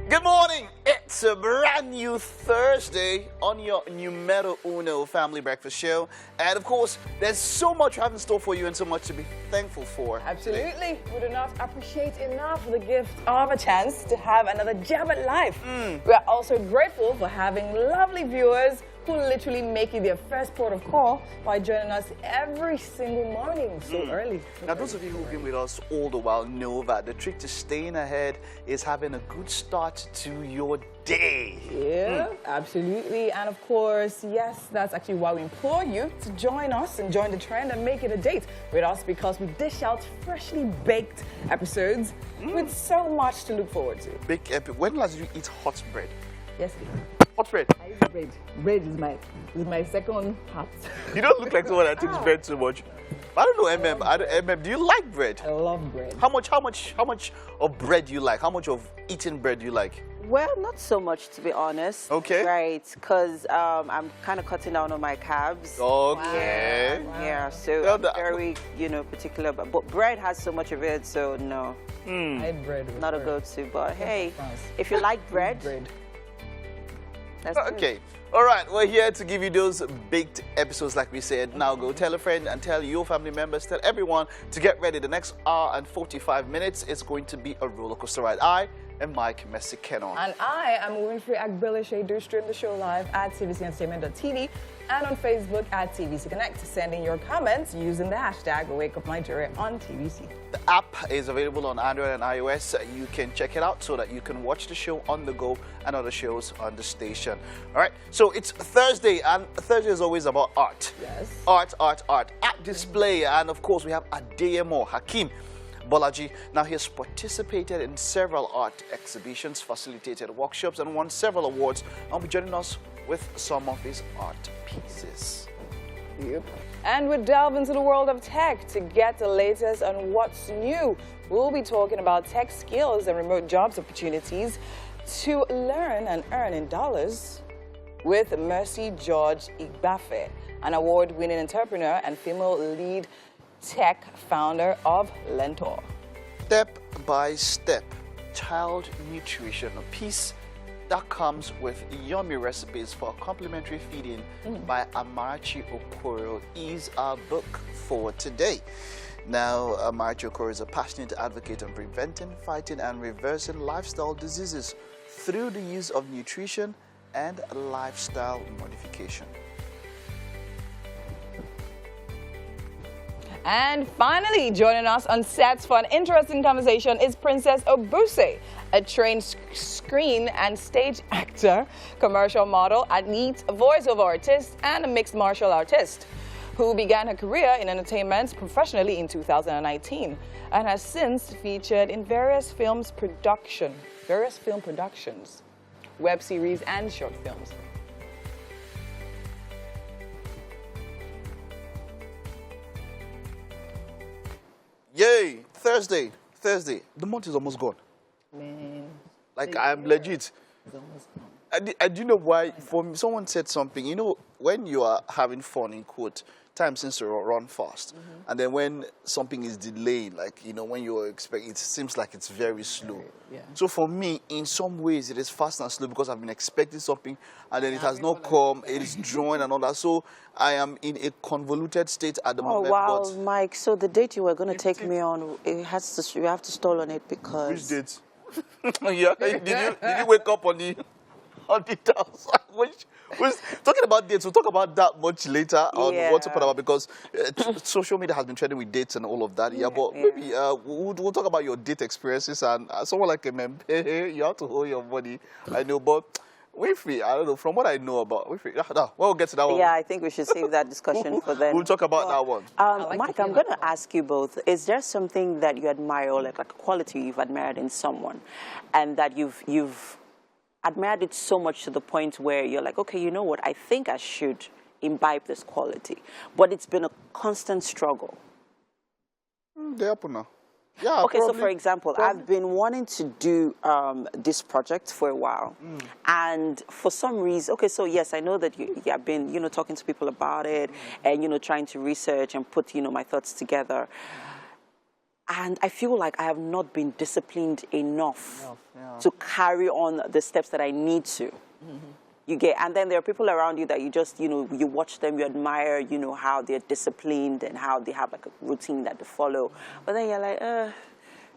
Good morning. It's a brand new Thursday on your Numero Uno family breakfast show. And of course, there's so much I have in store for you and so much to be thankful for. Absolutely. We do not appreciate enough the gift of a chance to have another jab at life. We are also grateful for having lovely viewers who literally make it their first port of call by joining us every single morning so early. Now, those of you who've been with us all the while know that the trick to staying ahead is having a good start to your day. Yeah, absolutely. And of course, yes, that's actually why we implore you to join us and join the trend and make it a date with us, because we dish out freshly baked episodes with so much to look forward to. Big epic. When last did you eat hot bread? Yes, Hot bread? I eat bread. Bread is my second heart. You don't look like someone that takes bread so much. I don't know, MM, do you like bread? I love bread. How much of bread do you like? How much of eating bread do you like? Well, not so much, to be honest. Okay. Right, because I'm kind of cutting down on my carbs. Okay. Wow. Yeah, so Well, I'm very, particular. But bread has so much of it, so no. I eat bread. Not a go-to. But hey, if you like bread, that's good. Okay. All right, we're here to give you those baked episodes like we said. Now go tell a friend and tell your family members, tell everyone to get ready. The next hour and 45 minutes is going to be a roller coaster ride. I am Mike Messi-Kenon. And I am Winfrey Agbeleshe. Do stream the show live at tvcentertainment.tv and on Facebook at TVC Connect. Send in your comments using the hashtag WakeUpNigeria on TVC. The app is available on Android and iOS. You can check it out so that you can watch the show on the go and other shows on the station. All right, so it's Thursday, and Thursday is always about art. Yes. Art. Art display, and of course we have Adeyemo Hakeem Bolaji. Now, he has participated in several art exhibitions, facilitated workshops, and won several awards. I'll be joining us with some of his art pieces. Yep. And we delve into the world of tech to get the latest on what's new. We'll be talking about tech skills and remote jobs opportunities to learn and earn in dollars with Mercy George Igbafe, an award-winning entrepreneur and female lead tech founder of Lentor. Step by step child nutrition, a piece that comes with yummy recipes for complimentary feeding by Amarachi Okoro is our book for today. Now, Amarachi Okoro is a passionate advocate on preventing, fighting, and reversing lifestyle diseases through the use of nutrition and lifestyle modification. And finally, joining us on sets for an interesting conversation is Princess Obuse, a trained screen and stage actor, commercial model, athlete, voiceover artist, and a mixed martial artist, who began her career in entertainment professionally in 2019 and has since featured in various film productions, web series, and short films. Yay! Thursday. The month is almost gone. Man, Like, I'm legit. it's almost gone. I do know why. For me, someone said something. You know, when you are having fun, in quote, time seems to run fast. And then when something is delayed, like, when you expect, it seems like it's very slow. Yeah. So for me, in some ways, it is fast and slow because I've been expecting something and then it has not come. It is drawing and all that. So I am in a convoluted state at the moment. Oh, wow, But Mike. So the date you were going to take me on, you have to stall on it because... which date? Yeah. Did you wake up on the task? Which talking about dates, we'll talk about that much later on what to put about, because social media has been trending with dates and all of that. Yeah, but maybe we'll talk about your date experiences, and someone like Membe, you have to hold your money. I know, but Winfrey, I don't know, from what I know about Winfrey, we'll get to that one. Yeah, I think we should save that discussion for then. We'll talk about that one. Mike, I'm going to ask you both, is there something that you admire, or like a quality you've admired in someone, and that you've admired it so much to the point where you're like, okay, you know what, I think I should imbibe this quality, but it's been a constant struggle? They're up now. Yeah, okay, probably, so for example, I've been wanting to do this project for a while, and for some reason, okay, so yes, I know that you have been, talking to people about it, and, trying to research and put, my thoughts together. And I feel like I have not been disciplined enough Yeah. to carry on the steps that I need to. You get, and then there are people around you that you just, you watch them, you admire, how they're disciplined and how they have like a routine that they follow. But then you're like,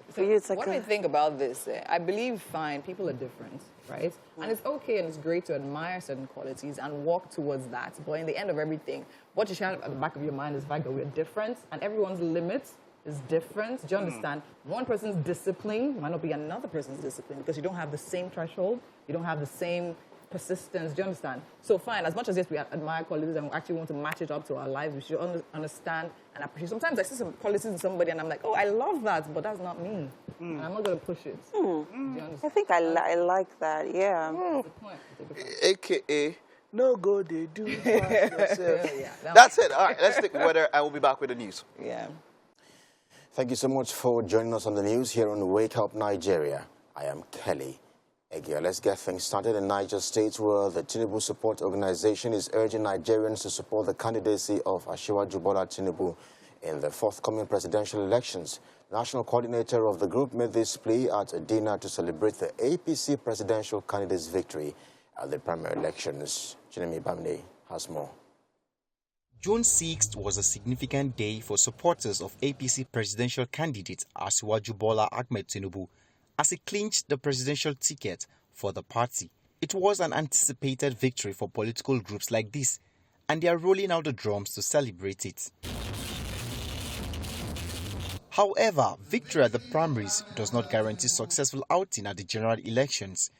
for you, it's like. What do you think about this? I believe, fine, people are different, right? And it's okay and it's great to admire certain qualities and walk towards that. But in the end of everything, what you should have at the back of your mind is the fact that we're different and everyone's limits is different. Do you understand? One person's discipline might not be another person's discipline because you don't have the same threshold, you don't have the same persistence. Do you understand? So fine, as much as yes, we admire qualities and we actually want to match it up to our lives, we should understand and appreciate. Sometimes I see some qualities in somebody and I'm like, oh, I love that, but that's not me. And I'm not going to push it. Do you understand? I think I like that, yeah. That's the point. AKA, no go, they do it yourself. Yeah, That's it. All right, let's take weather. I will be back with the news. Yeah. Thank you so much for joining us on the news here on Wake Up Nigeria. I am Kelly. Again, let's get things started in Niger State, where the Tinubu Support Organization is urging Nigerians to support the candidacy of Asiwaju Bola Tinubu in the forthcoming presidential elections. The national coordinator of the group made this plea at a dinner to celebrate the APC presidential candidate's victory at the primary elections. Chinemi Bamne has more. June 6th was a significant day for supporters of APC presidential candidate Asiwaju Bola Ahmed Tinubu, as he clinched the presidential ticket for the party. It was an anticipated victory for political groups like this, and they are rolling out the drums to celebrate it. However, victory at the primaries does not guarantee successful outing at the general elections.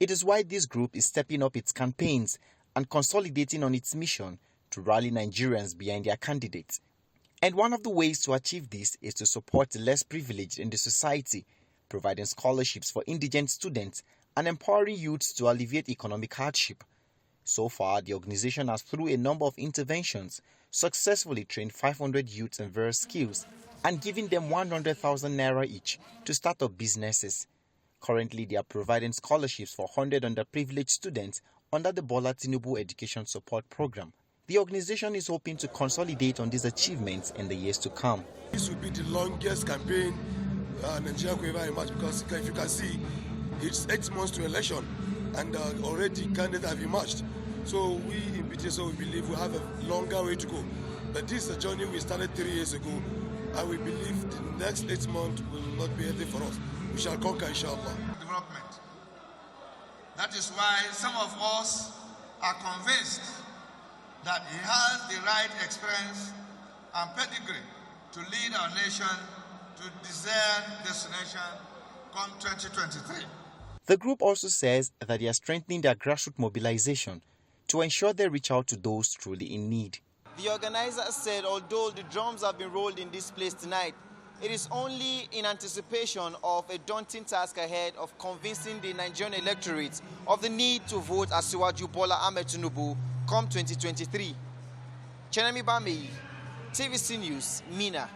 It is why this group is stepping up its campaigns and consolidating on its mission to rally Nigerians behind their candidates. And one of the ways to achieve this is to support the less privileged in the society, providing scholarships for indigent students and empowering youths to alleviate economic hardship. So far, the organization has, through a number of interventions, successfully trained 500 youths in various skills and given them 100,000 naira each to start up businesses. Currently, they are providing scholarships for 100 underprivileged students under the Bola Tinubu Education Support Program. The organization is hoping to consolidate on these achievements in the years to come. This will be the longest campaign Nigeria could ever imagine, because if you can see, it's 8 months to election and already candidates have emerged. So we in PTSO, we believe we have a longer way to go. But this is a journey we started 3 years ago, and we believe the next 8 months will not be anything for us. We shall conquer, inshallah. Development. That is why some of us are convinced that he has the right experience and pedigree to lead our nation to desired destination come 2023. The group also says that they are strengthening their grassroots mobilization to ensure they reach out to those truly in need. The organizer said although the drums have been rolled in this place tonight, it is only in anticipation of a daunting task ahead of convincing the Nigerian electorate of the need to vote Asiwaju Bola Ahmed Tinubu come 2023. Chinemi Bambi, TVC News, Mina.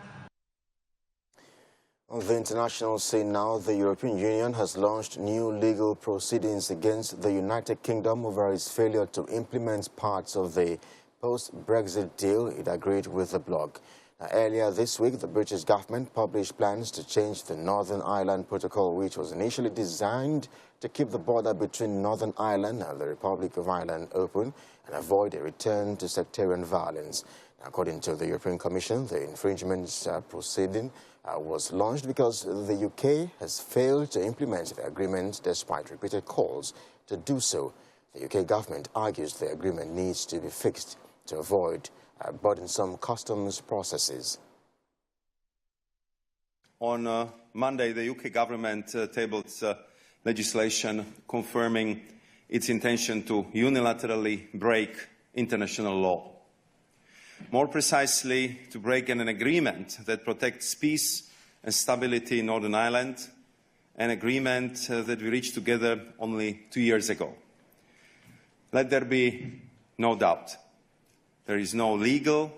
On the international scene now, the European Union has launched new legal proceedings against the United Kingdom over its failure to implement parts of the post-Brexit deal it agreed with the bloc. Now, earlier this week, the British government published plans to change the Northern Ireland Protocol, which was initially designed to keep the border between Northern Ireland and the Republic of Ireland open and avoid a return to sectarian violence. According to the European Commission, the infringement proceeding was launched because the UK has failed to implement the agreement despite repeated calls to do so. The UK government argues the agreement needs to be fixed to avoid burdensome customs processes. On Monday, the UK government tabled legislation confirming its intention to unilaterally break international law. More precisely, to break an agreement that protects peace and stability in Northern Ireland, an agreement that we reached together only 2 years ago. Let there be no doubt. There is no legal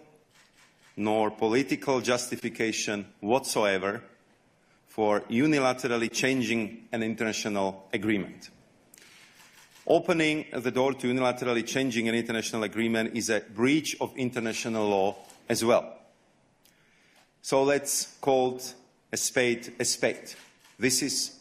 nor political justification whatsoever for unilaterally changing an international agreement. Opening the door to unilaterally changing an international agreement is a breach of international law as well. So let's call it a spade a spade. This is...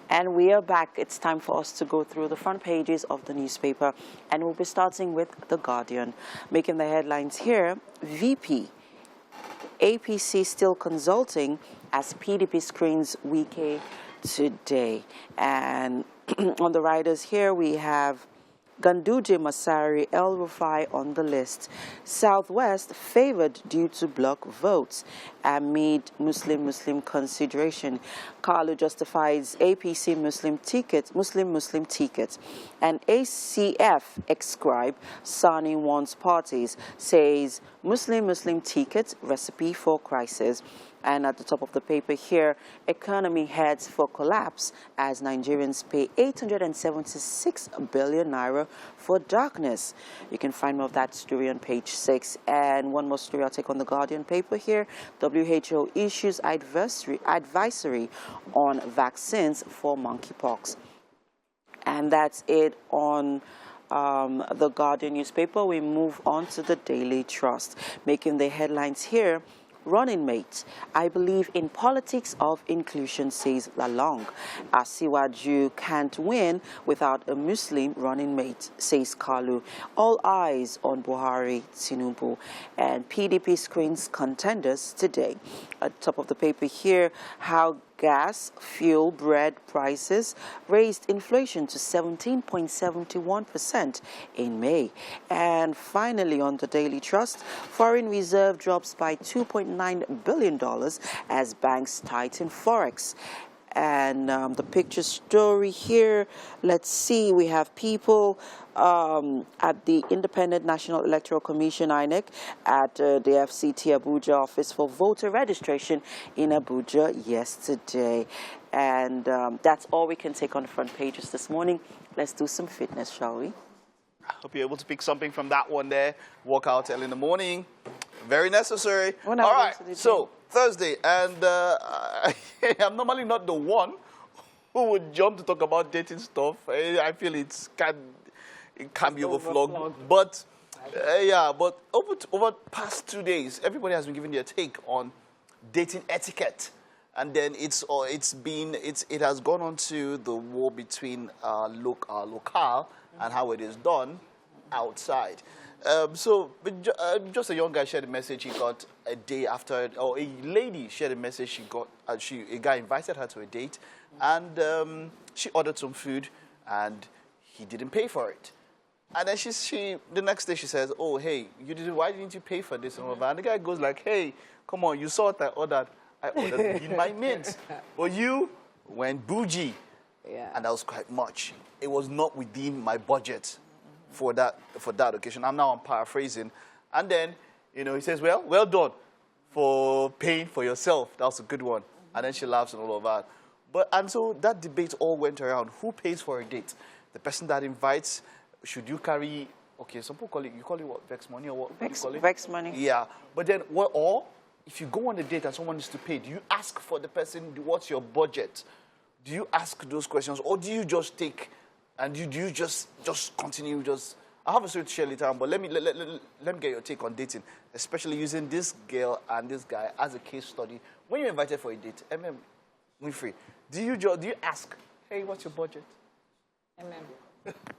And we are back. It's time for us to go through the front pages of the newspaper, and we'll be starting with The Guardian. Making the headlines here, VP, APC still consulting as PDP screens Wike today. And on the riders here, we have Ganduje, Masari, El Rufai on the list. Southwest favored due to block votes amid Muslim consideration. Carlo justifies APC Muslim ticket. And ACF ex-scribe Sani wants parties, says Muslim ticket recipe for crisis. And at the top of the paper here, economy heads for collapse as Nigerians pay 876 billion naira for darkness. You can find more of that story on page 6. And one more story I'll take on the Guardian paper here. WHO issues advisory on vaccines for monkeypox. And that's it on the Guardian newspaper. We move on to the Daily Trust. Making the headlines here, running mate. I believe in politics of inclusion, says Lalong. Asiwaju can't win without a Muslim running mate, says Kalu. All eyes on Buhari, Tinubu. And PDP screens contenders today. At the top of the paper here, how gas, fuel, bread prices raised inflation to 17.71% in May. And finally, on the Daily Trust, foreign reserve drops by $2.9 billion as banks tighten forex. And the picture story here, let's see, we have people at the Independent National Electoral Commission, INEC, at the FCT Abuja office for voter registration in Abuja yesterday. And that's all we can take on the front pages this morning. Let's do some fitness, shall we? I hope you're able to pick something from that one there. Walk out early in the morning. Very necessary. All right, so Thursday, and I'm normally not the one who would jump to talk about dating stuff. I feel it can be overflogged. But but over past 2 days, everybody has been giving their take on dating etiquette, and then it has gone on to the war between local and how it is done outside. Just a young guy shared a message he got a day after, or a lady shared a message she got. A guy invited her to a date, and she ordered some food, and he didn't pay for it. And then the next day she says, "Oh, hey, why didn't you pay for this?" And the guy goes like, "Hey, come on, you saw what I ordered. I ordered in my mint, but you went bougie." Yeah. And that was quite much. It was not within my budget for that occasion. I'm paraphrasing. And then, he says, well done for paying for yourself. That was a good one. And then she laughs and all of that. And so that debate all went around. Who pays for a date? The person that invites, should you carry, some people call it what, vex money or what? Vex money. Yeah. But then, or if you go on a date and someone is to pay, do you ask for the person, what's your budget? Do you ask those questions, or do you just take, and do you just continue, I have a story to share later on, but let me get your take on dating, especially using this girl and this guy as a case study. When you're invited for a date, Winfrey, do you ask, hey, what's your budget?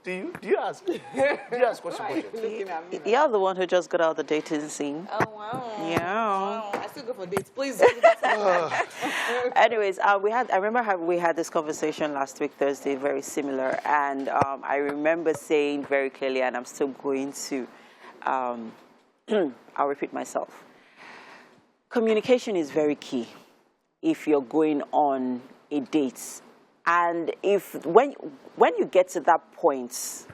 Do you ask? Do you ask what's your budget? You're the one who just got out of the dating scene. Oh, wow. Yeah. Wow. I still go for dates. Please. Anyways, I remember how we had this conversation last week, Thursday, very similar. And I remember saying very clearly, and I'm still going to, I'll repeat myself. Communication is very key if you're going on a date. And when you get to that point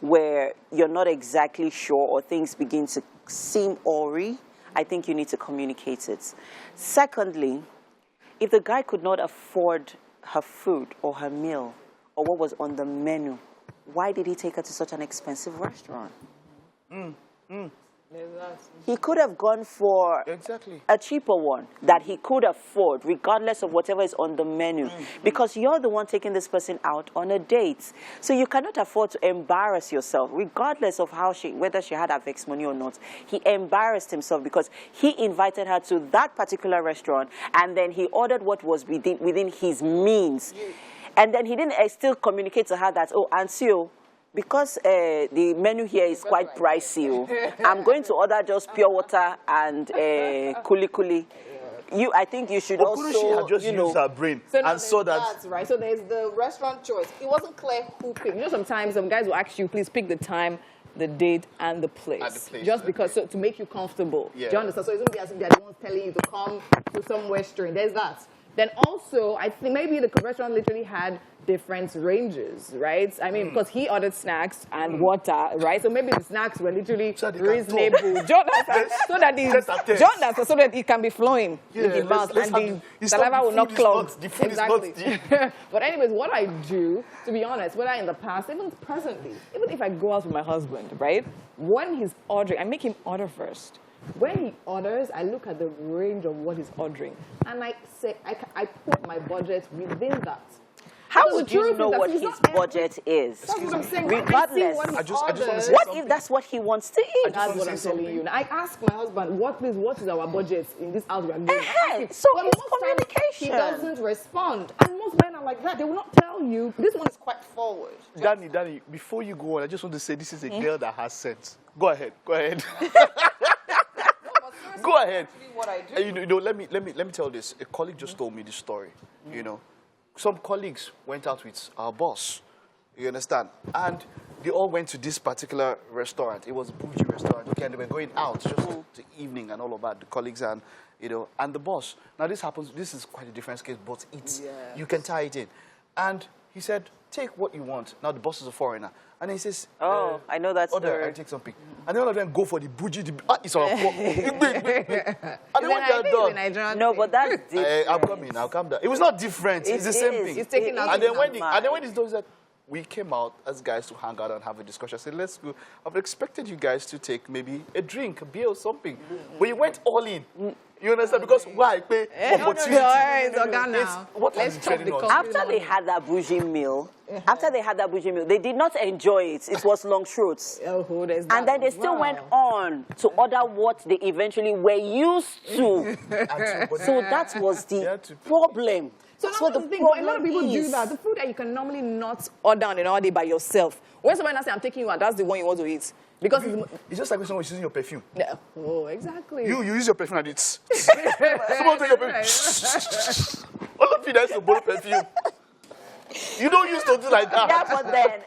where you're not exactly sure or things begin to seem awry, I think you need to communicate it. Secondly, if the guy could not afford her food or her meal or what was on the menu, why did he take her to such an expensive restaurant? He could have gone for a cheaper one that he could afford, regardless of whatever is on the menu, because you're the one taking this person out on a date. So you cannot afford to embarrass yourself, regardless of how whether she had her vex money or not. He embarrassed himself because he invited her to that particular restaurant, and then he ordered what was within his means. And then he didn't still communicate to her that, oh, Ansio, because the menu here is quite pricey, I'm going to order just pure water and kuli kuli. I think you should also, just use her brain and saw that. That's right. So there's the restaurant choice. It wasn't clear who picked. You know, sometimes some guys will ask you, please pick the time, the date, and the place. Just because, so to make you comfortable. Yeah. Do you understand? So it's going to be as if they're the ones telling you to come to somewhere strange. There's that. Then also, I think maybe the restaurant literally had different ranges, right? I mean, because he ordered snacks and water, right? So maybe the snacks were literally reasonable. So that it can be flowing in the mouth and the saliva will not clog. Exactly. But anyways, what I do, to be honest, whether in the past, even presently, even if I go out with my husband, right? When he's ordering, I make him order first. When he orders, I look at the range of what he's ordering, and I say, I put my budget within that. How would you know what his budget is? That's what I'm saying. Regardless, what if that's what he wants to eat? That's what I'm telling you. I ask my husband, what is our budget in this house we are going? So it's communication. He doesn't respond. And most men are like that. They will not tell you. This one is quite forward. Danny, before you go on, I just want to say this is a girl that has sense. Go ahead. Go ahead. What I do. You know, let me tell you this. A colleague just told me this story. You know, some colleagues went out with our boss. You understand? And they all went to this particular restaurant. It was a bougie restaurant. Okay, and they were going out just the evening and all of that. The colleagues and and the boss. Now this happens. This is quite a different case, but you can tie it in. And he said, take what you want. Now the boss is a foreigner. And he says, oh, I know that order and take something. And then all of them go for the bougie. It's our fault. And then when they are done. No, but that's different. I'll come down. It was not different. It's the same thing. It's taking out and then when it's done, that we came out as guys to hang out and have a discussion. I said, let's go. I've expected you guys to take maybe a drink, a beer or something. But you went all in. You understand? Because why? After they had that bougie meal, they did not enjoy it. It was long throats. And then they still went on to order what they eventually were used to. So that was the problem. So that's what the thing. A lot of people do that. The food that you can normally not order on an order by yourself. When somebody says, I'm taking you out, that's the one you want to eat. Because it's just like when someone's using your perfume. Yeah. Oh, exactly. You use your perfume and it's... Someone take your perfume. All of you guys to borrow perfume. You don't use to do like that. Yeah, but then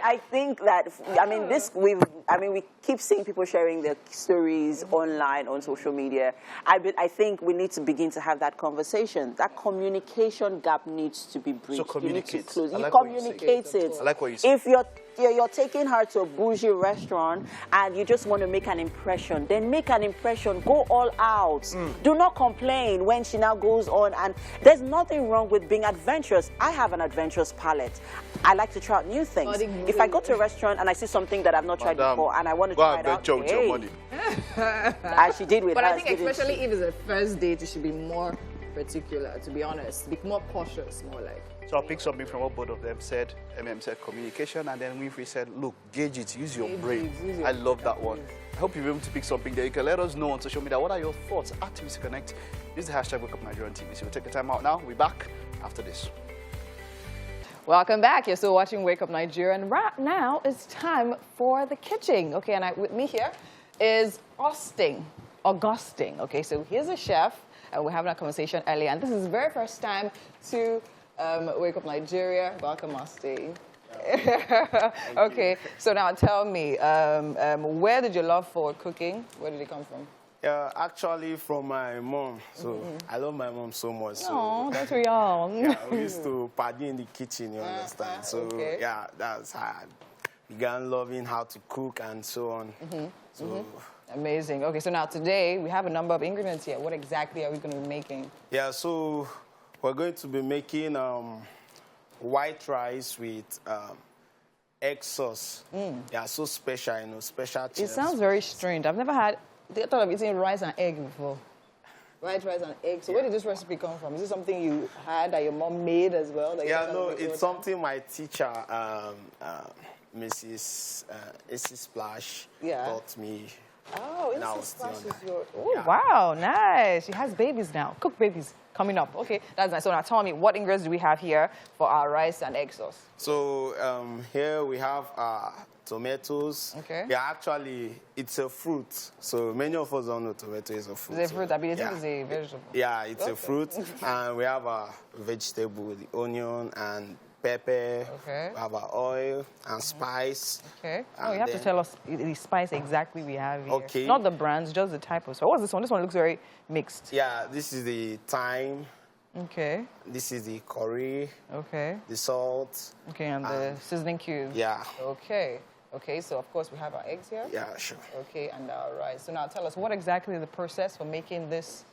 I think that we keep seeing people sharing their stories online on social media. I think we need to begin to have that conversation. That communication gap needs to be bridged. So communicate. You communicate it. I like what you say. If you're taking her to a bougie restaurant and you just want to make an impression, then make an impression. Go all out. Do not complain when she now goes on. And there's nothing wrong with being adventurous. I have an adventurous palate. I like to try out new things. If I go to a restaurant and I see something that I've not tried before and I want to try it out, your money. As she did with But us, I think especially if it's a first date, you should be more particular, to be honest. Be more cautious, more like. So I'll pick something from what both of them said. MM said communication, and then Winfrey said, look, gauge it, use your brain. I love that one. I hope you're able to pick something there. You can let us know on social media. What are your thoughts? @TVC Connect. Use the hashtag #WakeUpNigeria on TVC. We'll take the time out now. We'll be back after this. Welcome back. You're still watching Wake Up Nigeria, and right now it's time for the kitchen. Okay, and with me here is Augustine. Okay, so here's a chef, and we're having a conversation earlier, and this is his very first time to Wake Up Nigeria. Welcome, Augustine. Okay, so now tell me, where did your love for cooking, where did it come from? Actually from my mom. So I love my mom so much. Oh, that's we all. Yeah, we used to party in the kitchen, you understand? So yeah, that's how I began loving how to cook and so on. So amazing. Okay, so now today we have a number of ingredients here. What exactly are we going to be making? Yeah, so we're going to be making white rice with egg sauce. Yeah, so special, you know, special. It sounds very strange. I've never had, I thought of eating rice and egg before. White rice and egg. So where did this recipe come from? Is it something you had that your mom made as well? Yeah, no, it's something my teacher, Mrs. Splash, taught me. Oh, Mrs. Splash is your... Oh, wow, nice. She has babies now. Cook babies coming up. Okay, that's nice. So now tell me, what ingredients do we have here for our rice and egg sauce? So here we have tomatoes. Okay. Yeah, actually, it's a fruit. So many of us don't know tomato is a fruit. It's a fruit. I mean, it's a vegetable. Yeah, it's a fruit. And we have a vegetable, the onion and pepper. Okay. We have our oil and spice. Okay. Oh, you have to tell us the spice exactly we have here. Okay. Not the brands, just the type of. So what's this one? This one looks very mixed. Yeah, this is the thyme. Okay. This is the curry. Okay. The salt. Okay, and the seasoning cubes. Yeah. Okay. Okay, so of course we have our eggs here. Yeah, sure. Okay, and our rice. So now tell us, what exactly is the process for making this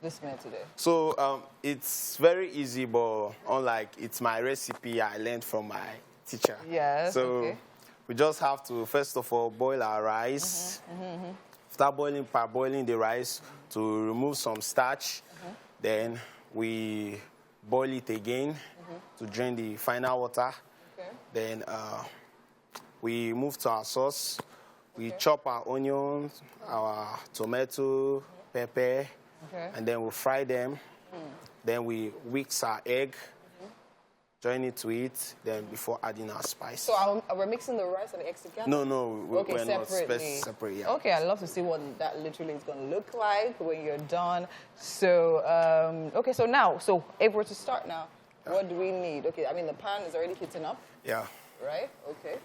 meal today? So it's very easy, but unlike it's my recipe I learned from my teacher. Yes. So we just have to first of all boil our rice. After boiling the rice to remove some starch. Then we boil it again to drain the final water. Okay. Then we move to our sauce. We chop our onions, our tomato, pepper, and then we fry them. Then we whisk our egg, join it to it, then before adding our spice. So we're mixing the rice and the eggs together? No, we're not separately. separate. Yeah. Okay, I'd love to see what that literally is going to look like when you're done. So, okay, so if we're to start now, what do we need? Okay, I mean, the pan is already heating up. Yeah. Right? Okay.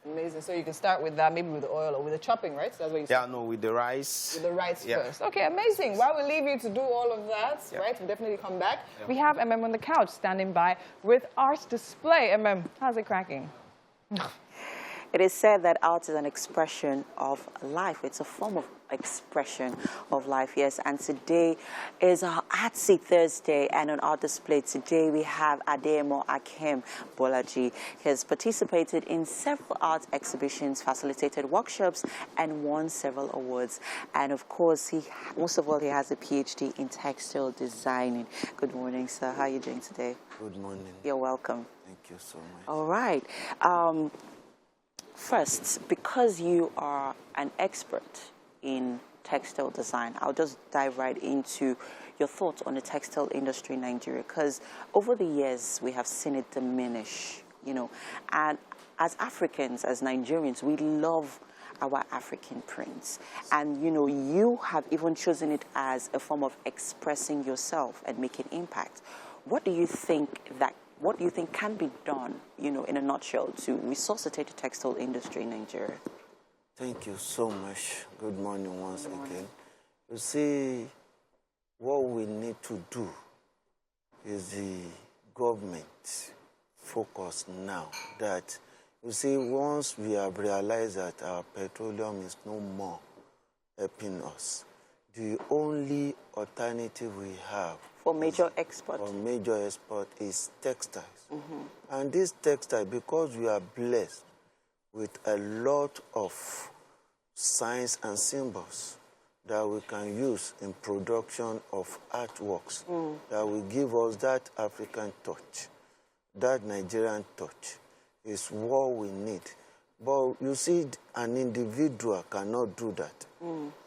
Amazing. So you can start with that, maybe with the oil or with the chopping, right? So that's what you Yeah, no, with the rice. With the rice first. Okay, amazing. While we leave you to do all of that, right, we'll definitely come back. Yeah. We have MM on the couch standing by with art display. MM, how's it cracking? It is said that art is an expression of life. It's a form of expression of life, yes. And today is our Artsy Thursday, and on our display today we have Ademo Akem Bolaji. He has participated in several art exhibitions, facilitated workshops, and won several awards. And of course, most of all, he has a PhD in textile designing. Good morning, sir. How are you doing today? Good morning. You're welcome. Thank you so much. All right. First, because you are an expert in textile design, I'll just dive right into your thoughts on the textile industry in Nigeria, because over the years we have seen it diminish, you know, and as Africans, as Nigerians, we love our African prints, and you know, you have even chosen it as a form of expressing yourself and making impact. What do you think can be done, you know, in a nutshell, to resuscitate the textile industry in Nigeria? Thank you so much. Good morning once again. You see, what we need to do is the government focus now that, you see, once we have realized that our petroleum is no more helping us, the only alternative we have for major export is textiles. And this textile, because we are blessed with a lot of signs and symbols that we can use in production of artworks, that will give us that African touch, that Nigerian touch, is what we need. But you see, an individual cannot do that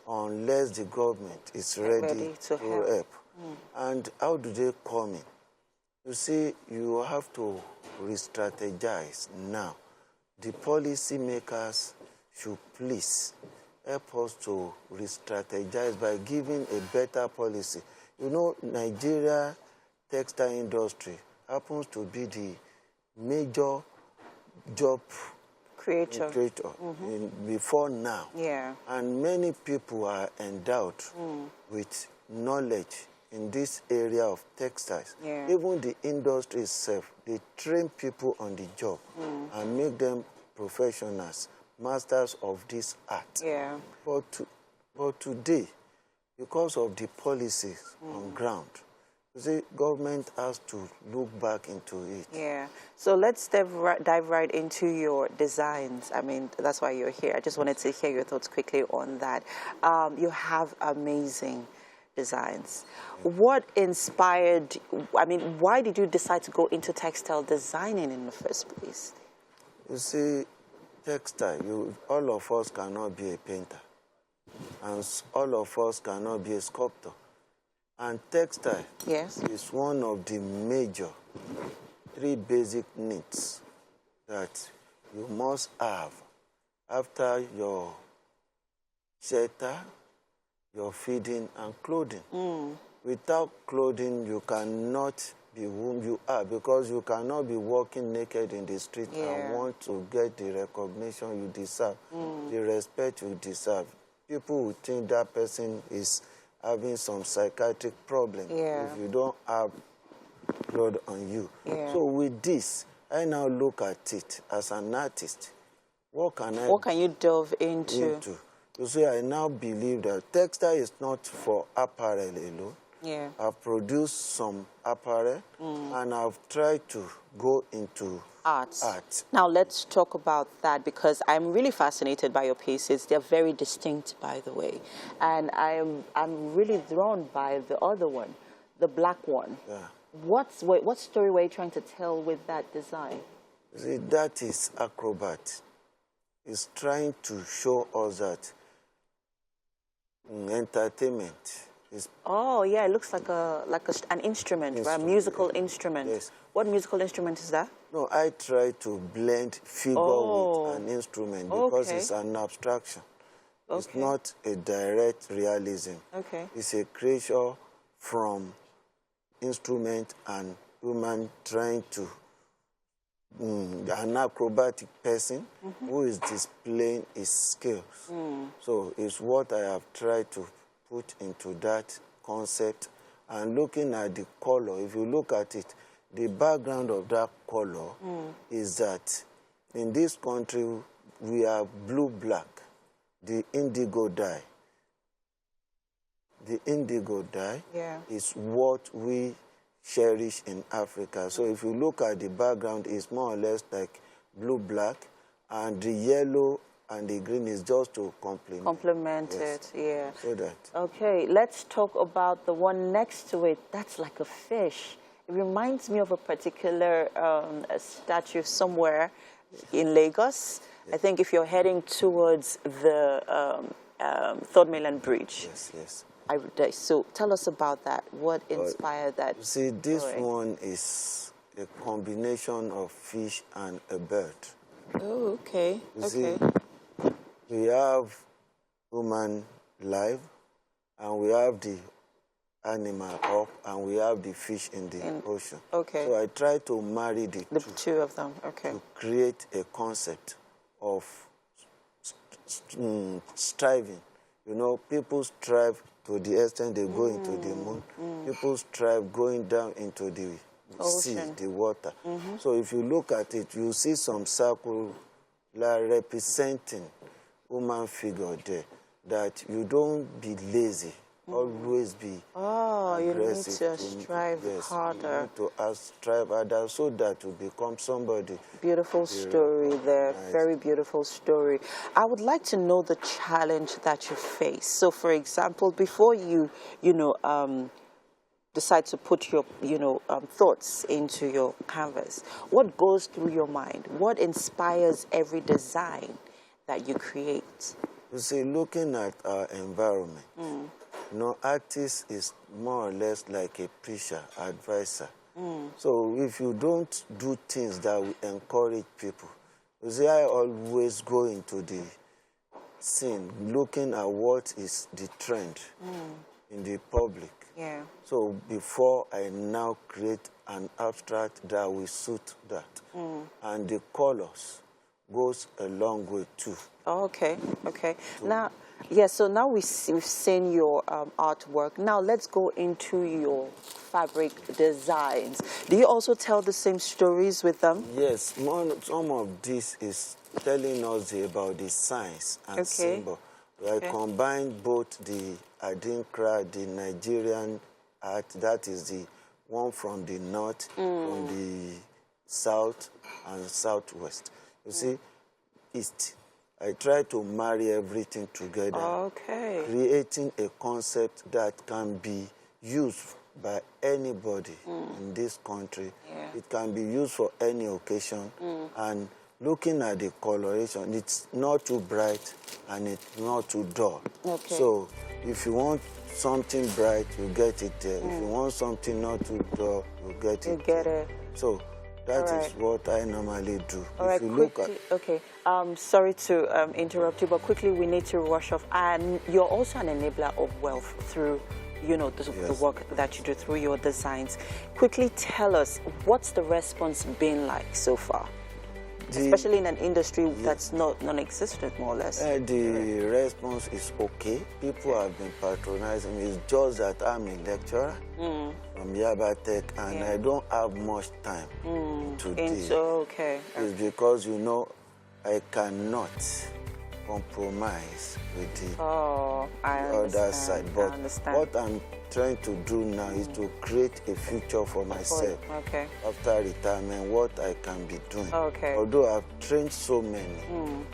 unless the government is ready to help. And how do they come in? You see, you have to re-strategize now. The policy makers should please help us to re-strategize by giving a better policy. You know, Nigeria textile industry happens to be the major job creator before now. Yeah. And many people are endowed with knowledge in this area of textiles. Yeah. Even the industry itself, they train people on the job and make them professionals, masters of this art. Yeah. But today, because of the policies on ground, The government has to look back into it. Yeah. So let's dive right into your designs. I mean, that's why you're here. I just wanted to hear your thoughts quickly on that. You have amazing designs. What inspired, I mean, why did you decide to go into textile designing in the first place? You see, textile, all of us cannot be a painter. And all of us cannot be a sculptor. And textile is one of the major 3 basic needs that you must have after your shelter, your feeding, and clothing. Without clothing, you cannot be whom you are, because you cannot be walking naked in the street and want to get the recognition you deserve, the respect you deserve. People will think that person is having some psychiatric problem if you don't have blood on you. So with this, I now look at it as an artist. What can you delve into? You see, I now believe that textile is not for apparel alone. I've produced some apparel and I've tried to go into art. Now let's talk about that, because I'm really fascinated by your pieces. They're very distinct, by the way, and I'm really drawn by the other one, the black one. What story were you trying to tell with that design? See, that is acrobat. It's trying to show us that entertainment is. Oh yeah, it looks like an instrument, right? A musical instrument. Yes. What musical instrument is that? No, I try to blend figure with an instrument because it's an abstraction. It's not a direct realism. It's a creature from instrument and human trying to, an acrobatic person who is displaying his skills. So it's what I have tried to put into that concept. And looking at the color, if you look at it, the background of that color is that in this country we have blue-black, the indigo dye. The indigo dye is what we cherish in Africa. So if you look at the background, it's more or less like blue-black, and the yellow and the green is just to complement it. So that. Okay, let's talk about the one next to it. That's like a fish. It reminds me of a particular statue somewhere in Lagos. I think if you're heading towards the Third Mainland Bridge. So tell us about that. What inspired that? You see, this one is a combination of fish and a bird. Oh, okay. You see, we have human life, and we have the animal up, and we have the fish in the ocean. So I try to marry the two of them. To create a concept of striving. You know, people strive to the extent they go into the moon. People strive going down into the sea, the water. So if you look at it, you see some circle representing human figure there, that you don't be lazy. Always be aggressive. You need to strive harder. You need to strive harder so that you become somebody. Beautiful story there. Very beautiful story. I would like to know the challenge that you face. So, for example, before you decide to put your thoughts into your canvas, what goes through your mind? What inspires every design that you create? You see, looking at our environment, artist is more or less like a preacher, advisor. So if you don't do things that will encourage people, you see, I always go into the scene looking at what is the trend in the public. So before I now create an abstract that will suit that. And the colors goes a long way too. Okay. Now, so now we've seen your artwork. Now let's go into your fabric designs. Do you also tell the same stories with them? Yes, some of this is telling us about the science and symbol. I combine both the Adinkra, the Nigerian art, that is the one from the north, from the south and southwest. You see, east. I try to marry everything together, creating a concept that can be used by anybody in this country. It can be used for any occasion. And looking at the coloration, it's not too bright and it's not too dull. So if you want something bright, you get it there. If you want something not too dull, you get it there. So that is what I normally do. All right, quickly, sorry to interrupt you, but quickly we need to rush off. And you're also an enabler of wealth through, you know, the work that you do through your designs. Quickly tell us, what's the response been like so far? Especially in an industry that's non-existent, more or less. The response is okay. People have been patronizing me. It's just that I'm a lecturer from Yaba Tech, and I don't have much time to do. It's because, you know, I cannot compromise with the other side. But what I'm trying to do now is to create a future for myself after retirement, what I can be doing. Although I've trained so many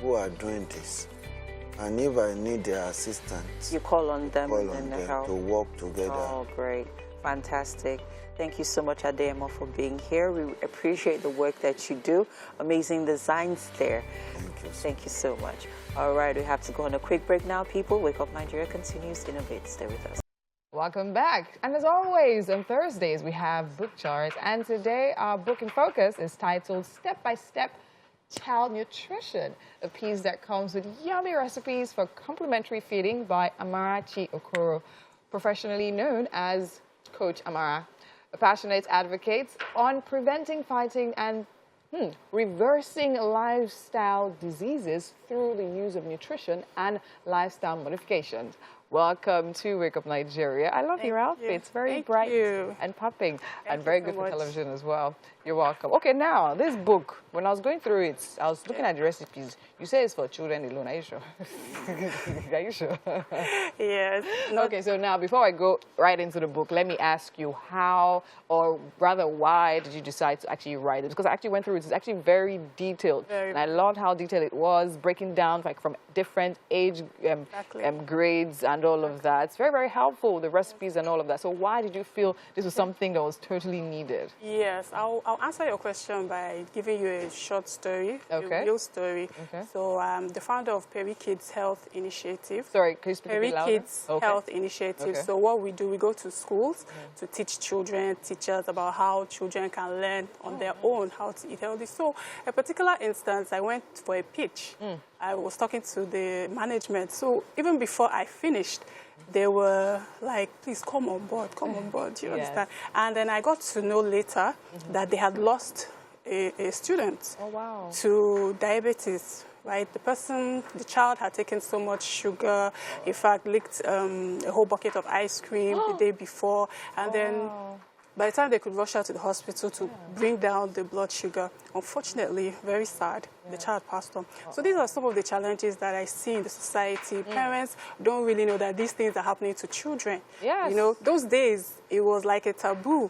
who are doing this, and if I need their assistance, you call on them, to work together. Oh, great. Fantastic. Thank you so much, Adeyemo, for being here. We appreciate the work that you do. Amazing designs there. Thank you. Thank you so much. All right, we have to go on a quick break now, people. Wake Up Nigeria continues to innovate. Stay with us. Welcome back. And as always, on Thursdays, we have book charts. And today, our book in focus is titled Step by Step Child Nutrition, a piece that comes with yummy recipes for complementary feeding by Amarachi Okoro, professionally known as Coach Amara, a passionate advocate on preventing, fighting, and reversing lifestyle diseases through the use of nutrition and lifestyle modifications. Welcome to Wake Up Nigeria. I love your outfit. It's very bright and popping and very good for television as well. You're welcome. Okay, now, this book, when I was going through it, I was looking at the recipes. You say it's for children alone. Are you sure? Are you sure? Yes. Okay, so now, before I go right into the book, let me ask you how, or rather why, did you decide to actually write it? Because I actually went through it. It's actually very detailed. And I loved how detailed it was, breaking down like from different age grades and all of that. It's very, very helpful, the recipes and all of that. So why did you feel this was something that was totally needed? Yes, I'll answer your question by giving you a short story, a real story. So the founder of Perry Kids Health Initiative. Sorry, can you speak a bit louder? Perry Kids Health Initiative. So what we do, we go to schools to teach children, teachers about how children can learn on their own how to eat healthy. So a particular instance, I went for a pitch. I was talking to the management. So even before I finished, they were like, please come on board, you understand? And then I got to know later that they had lost a student to diabetes, right? The child had taken so much sugar, in fact, licked a whole bucket of ice cream the day before, and then by the time they could rush her to the hospital to bring down the blood sugar, unfortunately, very sad, the child passed on. So these are some of the challenges that I see in the society. Parents don't really know that these things are happening to children. You know, those days, it was like a taboo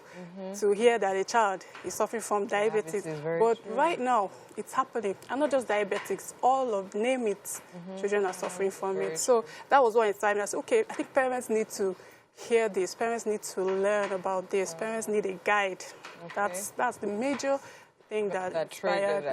to hear that a child is suffering from diabetes. But right now, it's happening. And not just diabetics, all of, name it, children are suffering from it. So that was what inspired me. I said, okay, I think parents need to hear this. Parents need to learn about this. Parents need a guide. That's the major thing that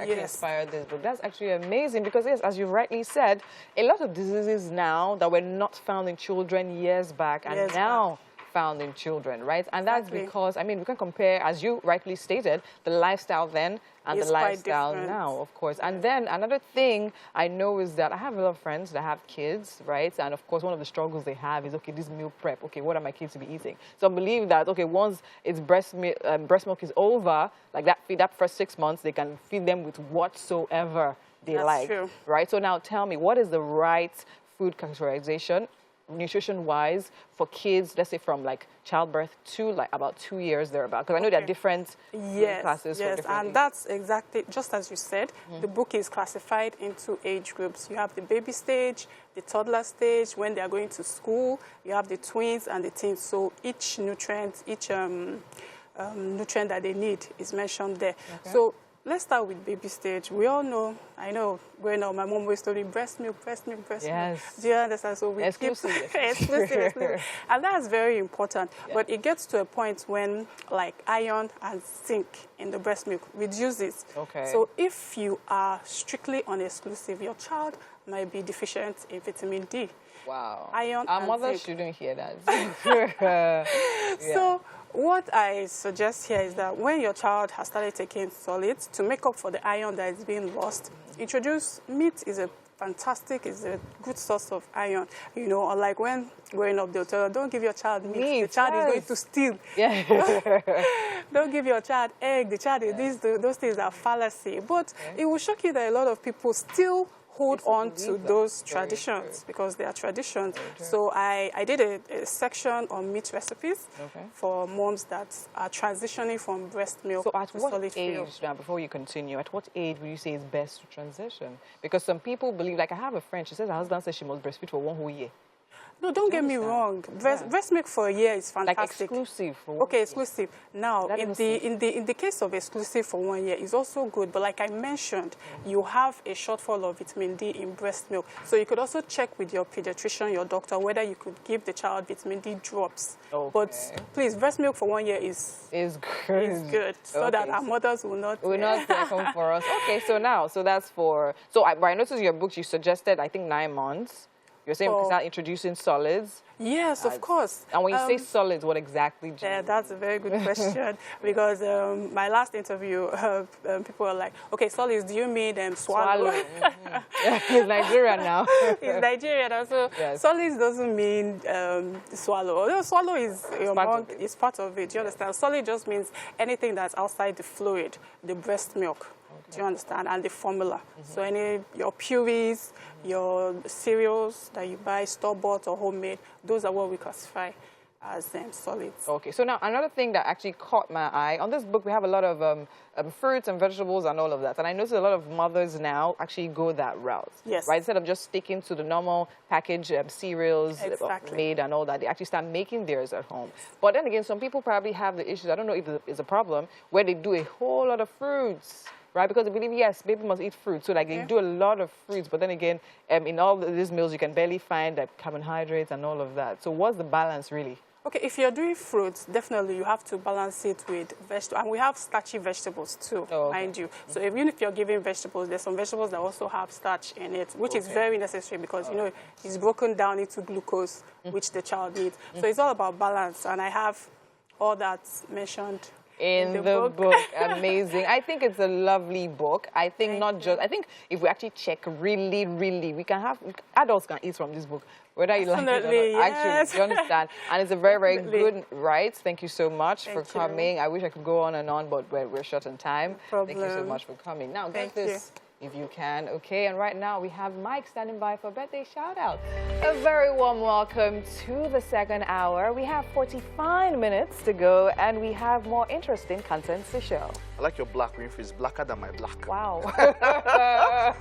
inspired this book. That's actually amazing because, yes, as you rightly said, a lot of diseases now that were not found in children years back and now found in children, right? And that's because, I mean, we can compare, as you rightly stated, the lifestyle then and the lifestyle now, of course. And then another thing I know is that I have a lot of friends that have kids, right? And of course, one of the struggles they have is, okay, this meal prep. Okay, what are my kids to be eating? So I believe that, okay, once it's breast milk is over, like that first 6 months, they can feed them with whatsoever they like, right? So now tell me, what is the right food categorization, nutrition-wise, for kids, let's say from like childbirth to like about 2 years thereabout? Because I know there are different classes. And that's exactly, just as you said, the book is classified into age groups. You have the baby stage, the toddler stage, when they are going to school. You have the twins and the teens. So each nutrient, each nutrient that they need is mentioned there. Okay. So let's start with baby stage. We all know, I know, growing up, my mom always told me breast milk, breast milk, breast milk. Do you understand? So we exclusive. Exclusive. And that's very important. Yeah. But it gets to a point when, like, iron and zinc in the breast milk reduces. Okay. So if you are strictly on exclusive, your child might be deficient in vitamin D. Wow. Iron Our and mothers zinc. shouldn't hear that. So what I suggest here is that when your child has started taking solids, to make up for the iron that is being lost, introduce meat. Is a fantastic, is a good source of iron. You know, unlike when growing up, they'll tell you, don't give your child meat. The child is going to steal. Yeah. Don't give your child egg. The child is those things are fallacy. But it will shock you that a lot of people still hold on to those traditions because they are traditions. So I did a section on meat recipes for moms that are transitioning from breast milk to solid fuel. Now, before you continue, at what age would you say is best to transition? Because some people believe, like I have a friend, she says her husband says she must breastfeed for 1 whole year. No, don't get me wrong. Breast milk for a year is fantastic. Like exclusive for 1 year. Exclusive. Now, in the case of exclusive for 1 year, it's also good. But like I mentioned, you have a shortfall of vitamin D in breast milk. So you could also check with your pediatrician, your doctor, whether you could give the child vitamin D drops. But please, breast milk for 1 year is good. So that our mothers will not come for us. Okay, so now, so that's for. So I noticed in your book you suggested, I think, 9 months. You're saying we can start introducing solids? Yes, of course. And when you say solids, what exactly do you mean? That's a very good question because my last interview, people were like, okay, solids, do you mean swallow? He's Nigerian now. He's Nigerian now, so solids doesn't mean swallow. Although swallow is part of it, you understand? Solid just means anything that's outside the fluid, the breast milk. Do you understand? And the formula. So your purees, your cereals that you buy, store-bought or homemade, those are what we classify as solids. Okay, so now another thing that actually caught my eye, on this book we have a lot of fruits and vegetables and all of that. And I noticed a lot of mothers now actually go that route. Yes. Right? Instead of just sticking to the normal packaged cereals made and all that, they actually start making theirs at home. But then again, some people probably have the issues, I don't know if it's a problem, where they do a whole lot of fruits. Right, because they believe, yes, baby must eat fruit. So, like, they do a lot of fruits. But then again, in all these meals, you can barely find carbohydrates and all of that. So what's the balance, really? Okay, if you're doing fruits, definitely you have to balance it with vegetables. And we have starchy vegetables, too, mind you. So even if you're giving vegetables, there's some vegetables that also have starch in it, which is very necessary because, you know, it's broken down into glucose, which the child needs. So it's all about balance. And I have all that mentioned in the book. Amazing. I think it's a lovely book. I think I think if we actually check really, we can have, adults can eat from this book, whether you like it or not. Yes. Actually, you understand? And it's a very, very good write. Thank you so much for coming. I wish I could go on and on, but we're short on time. Thank you so much for coming. Now, get this. If you can, okay. And right now we have Mike standing by for a birthday shout out. A very warm welcome to the second hour. We have 45 minutes to go and we have more interesting content to show. I like your black, Winfrey. It's blacker than my black. Wow.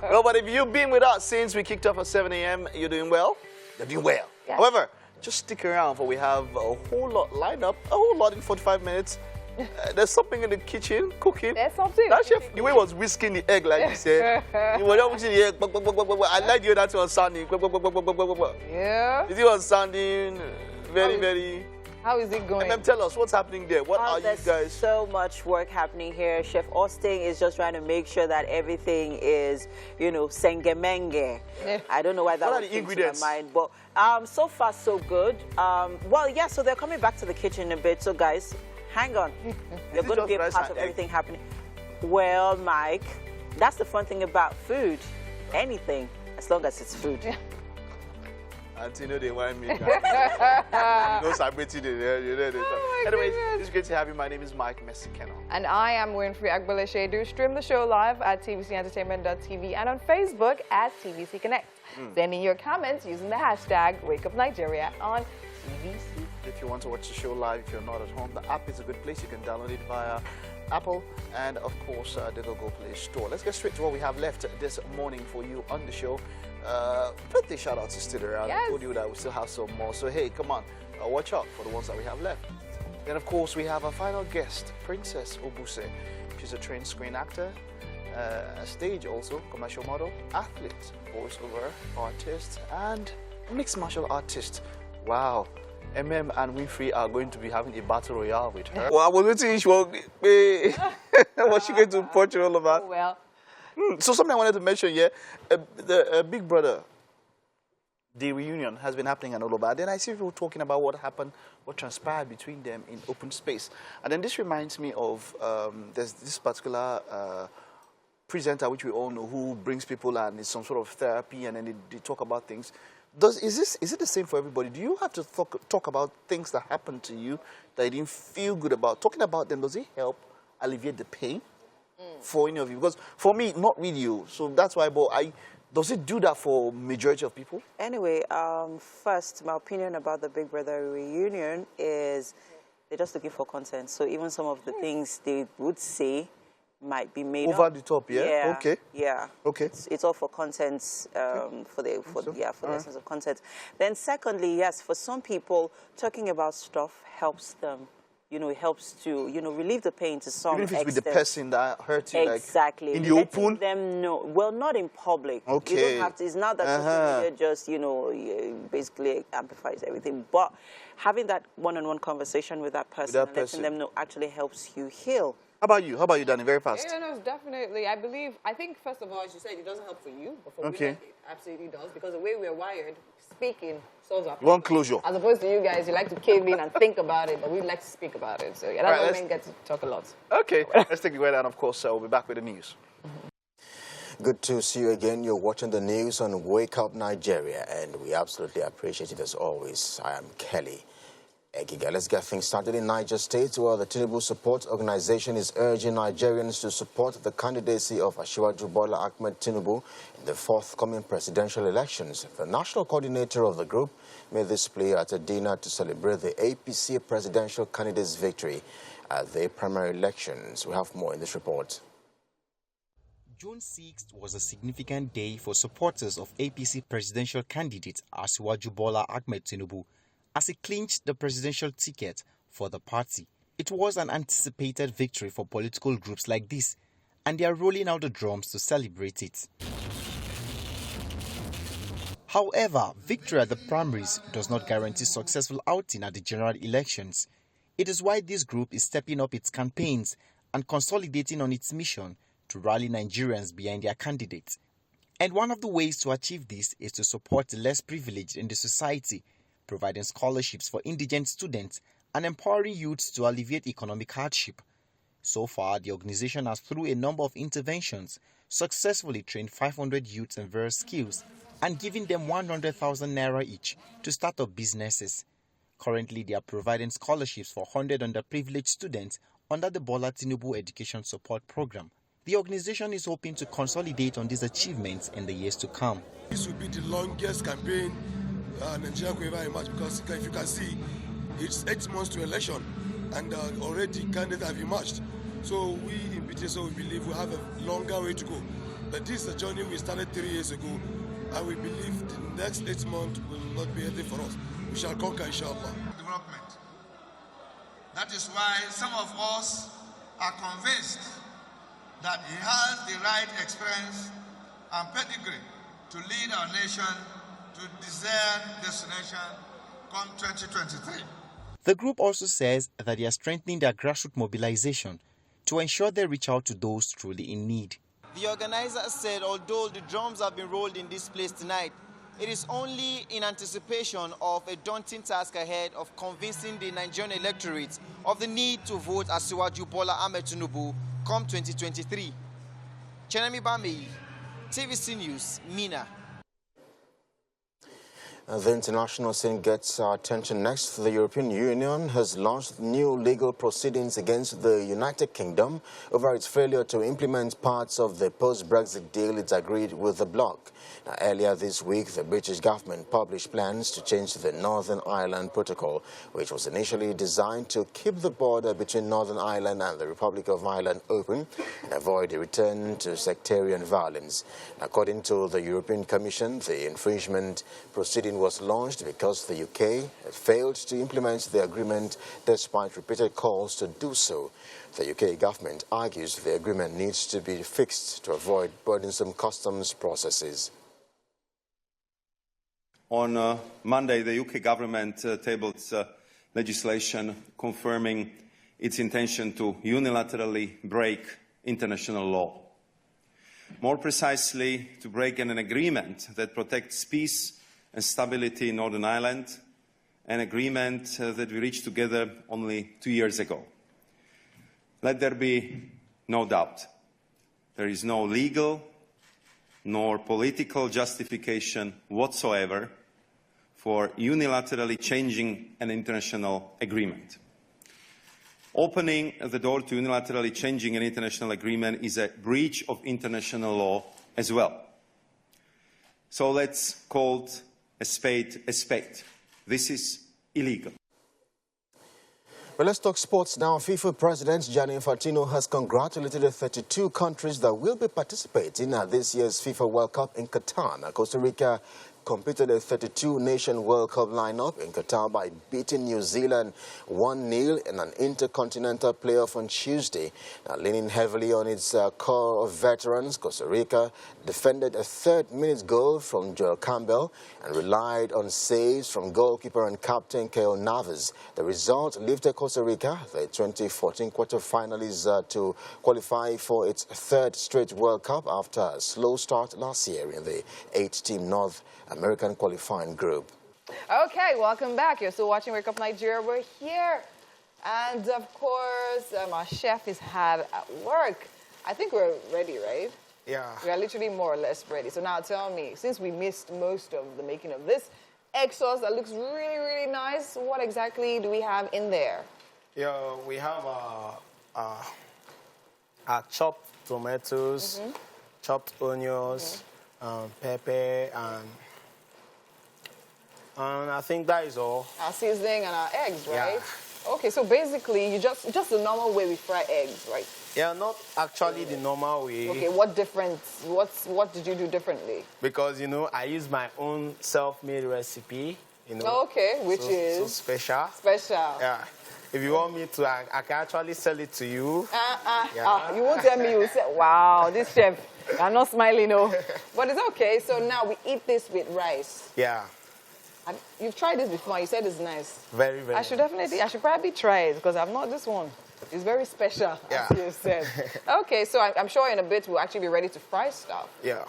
Well, but if you've been with us since we kicked off at 7 a.m., you're doing well? You're doing well. Yeah. However, just stick around for we have a whole lot lined up, a whole lot in 45 minutes. There's something in the kitchen cooking. There's something. That chef, the way he was whisking the egg, like you said. You were not whisking the egg. I like the way that was sounding. Yeah. Is it was sounding very. How is it going? Tell us what's happening there. What are you guys? There's so much work happening here. Chef Austin is just trying to make sure that everything is, you know, sengemenge. I don't know why that was in my mind, but so far so good. Well, yeah. So they're coming back to the kitchen a bit. So guys, hang on. You're going to be a part of everything happening. Well, Mike, that's the fun thing about food. Anything, as long as it's food. Until you know they want me. No celebrity there. Anyways, it's great to have you. My name is Mike Messikeno. And I am Winfrey Agbeleshe. Do stream the show live at tvcentertainment.tv and on Facebook at TVC Connect. Send in your comments using the hashtag WakeUpNigeria on TVC. If you want to watch the show live, if you're not at home, the app is a good place. You can download it via Apple and, of course, the Google Play Store. Let's get straight to what we have left this morning for you on the show. Birthday shout-outs is still around. I told you that we still have some more. So, hey, come on. Watch out for the ones that we have left. Then, of course, we have our final guest, Princess Obuse. She's a trained screen actor, a stage also, commercial model, athlete, voiceover artist, and mixed martial artist. Wow. MM and Winfrey are going to be having a battle royale with her. Well, I was waiting what's she going to portray all about? Oh, well. So something I wanted to mention here, the Big Brother, the reunion has been happening and all of that. Then I see people talking about what happened, what transpired between them in open space. And then this reminds me of, there's this particular presenter, which we all know, who brings people and it's some sort of therapy, and then they talk about things. Is it the same for everybody? Do you have to talk about things that happened to you that you didn't feel good about? Talking about them, does it help alleviate the pain for any of you? Because for me, not really you. So that's why, but does it do that for majority of people? Anyway, first, my opinion about the Big Brother reunion is they're just looking for content. So even some of the things they would say might be made over up. the top, yeah? Okay. Yeah. Okay. It's all for content, for the essence of content. Then secondly, yes, for some people, talking about stuff helps them. You know, it helps to, relieve the pain to some extent. Even if it's with the person that hurt you, exactly. like, in the open? Them know. Well, not in public. Okay. You don't have to, it's not that social media just, basically amplifies everything. But having that one-on-one conversation with that person, and letting them know actually helps you heal. How about you? How about you, Danny? Very fast. Yeah, no, definitely. I think, first of all, as you said, it doesn't help for you, but for me, it absolutely does, because the way we're wired, speaking solves our problem. One closure. As opposed to you guys, you like to cave in and think about it, but we like to speak about it. So, yeah, that's why men get to talk a lot. Okay, let's take it right down, of course. We'll be back with the news. Good to see you again. You're watching the news on Wake Up Nigeria, and we absolutely appreciate it as always. I am Kelly Egiga. Let's get things started in Niger State, where the Tinubu Support Organization is urging Nigerians to support the candidacy of Asiwaju Bola Ahmed Tinubu in the forthcoming presidential elections. The national coordinator of the group made this plea at a dinner to celebrate the APC presidential candidate's victory at the primary elections. We have more in this report. June 6th was a significant day for supporters of APC presidential candidate Asiwaju Bola Ahmed Tinubu, as he clinched the presidential ticket for the party. It was an anticipated victory for political groups like this, and they are rolling out the drums to celebrate it. However, victory at the primaries does not guarantee successful outing at the general elections. It is why this group is stepping up its campaigns and consolidating on its mission to rally Nigerians behind their candidates. And one of the ways to achieve this is to support the less privileged in the society, providing scholarships for indigent students and empowering youths to alleviate economic hardship. So far, the organization has, through a number of interventions, successfully trained 500 youths in various skills and giving them 100,000 naira each to start up businesses. Currently, they are providing scholarships for 100 underprivileged students under the Bola Tinubu Education Support Program. The organization is hoping to consolidate on these achievements in the years to come. This will be the longest campaign Nigeria could ever imagine, because if you can see, it's 8 months to election, and already candidates have emerged. So we in BTSO, we believe we have a longer way to go. But this is a journey we started 3 years ago, and we believe the next 8 months will not be anything for us. We shall conquer, inshallah. Development. That is why some of us are convinced that he has the right experience and pedigree to lead our nation to desired destination come 2023. The group also says that they are strengthening their grassroots mobilization to ensure they reach out to those truly in need. The organizer said although the drums have been rolled in this place tonight, it is only in anticipation of a daunting task ahead of convincing the Nigerian electorate of the need to vote Asiwaju Bola Ahmed Tinubu come 2023. Chenemi Bamei, TVC News, Mina. The international scene gets our attention next. The European Union has launched new legal proceedings against the United Kingdom over its failure to implement parts of the post-Brexit deal it agreed with the bloc. Now, earlier this week, the British government published plans to change the Northern Ireland Protocol, which was initially designed to keep the border between Northern Ireland and the Republic of Ireland open and avoid a return to sectarian violence. According to the European Commission, the infringement proceeding proceeding was launched because the UK had failed to implement the agreement despite repeated calls to do so. The UK government argues the agreement needs to be fixed to avoid burdensome customs processes. On Monday, the UK government tabled legislation confirming its intention to unilaterally break international law. More precisely, to break an agreement that protects peace and stability in Northern Ireland, an agreement that we reached together only 2 years ago. Let there be no doubt. There is no legal nor political justification whatsoever for unilaterally changing an international agreement. Opening the door to unilaterally changing an international agreement is a breach of international law as well. So let's call a spade a spade. This is illegal. Well, let's talk sports now. FIFA President Gianni Infantino has congratulated the 32 countries that will be participating at this year's FIFA World Cup in Qatar. Now, Costa Rica completed a 32-nation World Cup lineup in Qatar by beating New Zealand 1-0 in an intercontinental playoff on Tuesday. Now, leaning heavily on its core of veterans, Costa Rica defended a third-minute goal from Joel Campbell and relied on saves from goalkeeper and captain Keylor Navas. The result lifted Costa Rica, the 2014 quarter-finalists, to qualify for its third straight World Cup after a slow start last year in the 8-team North American qualifying group. Okay, welcome back. You're still watching Wake Up Nigeria. We're here. And of course, our chef is hard at work. I think we're ready, right? Yeah. We are literally more or less ready. So now tell me, since we missed most of the making of this egg sauce that looks really, really nice, what exactly do we have in there? Yeah, we have chopped tomatoes, chopped onions, pepper, and I think that is all. Our seasoning and our eggs, right? Yeah. Okay, so basically, you just the normal way we fry eggs, right? Yeah, not actually the normal way. Okay, what difference? What did you do differently? Because, you know, I use my own self-made recipe, you know. Okay, which is? So special. Special. Yeah. If you want me to, I can actually sell it to you. You won't tell me, you say, wow, this chef, I'm not smiling, no. But it's okay, so now we eat this with rice. Yeah. You've tried this before, you said it's nice. Very, very I should probably try it, because I've not this one. It's very special, as you said. Okay, so I'm sure in a bit we'll actually be ready to fry stuff. Yeah.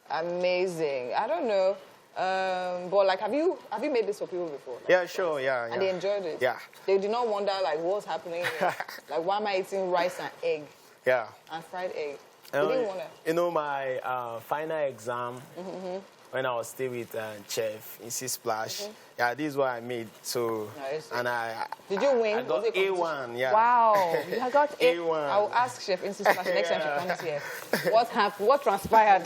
Amazing. I don't know. But like, have you made this for people before? Like, yeah, sure, yeah. And they enjoyed it? Yeah. They did not wonder, like, what's happening here? Like, why am I eating rice and egg? Yeah. And fried egg? They didn't wonder. You know, my final exam, when I was still with Chef in Splash, yeah, this is what I made. So, and did you win? I got A1, yeah. Wow, you got A1. I will ask Chef in Splash next time she comes here. What happened? What transpired?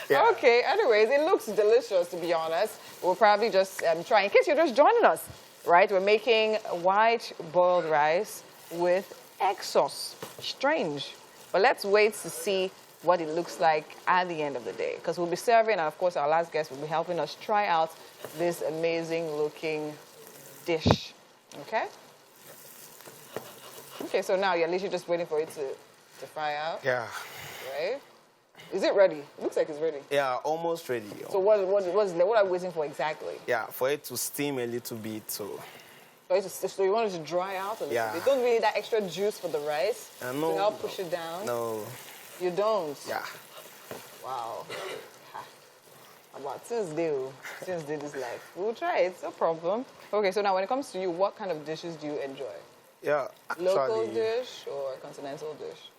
Yeah. Okay, anyways, it looks delicious, to be honest. We'll probably just try. In case you're just joining us, right? We're making white boiled rice with egg sauce. Strange. But let's wait to see what it looks like at the end of the day. Because we'll be serving, and of course our last guest will be helping us try out this amazing looking dish. Okay? Okay, so now you're literally just waiting for it to fry out? Yeah. Right? Is it ready? It looks like it's ready. Yeah, almost ready. So what are we waiting for exactly? Yeah, for it to steam a little bit, so you want it to dry out a little Yeah. bit? Don't really need that extra juice for the rice no, to help push it down? No. You don't? Yeah. Wow. About since they this life. We'll try it, no problem. Okay, so now when it comes to you, what kind of dishes do you enjoy? Yeah, actually. Local dish or continental dish?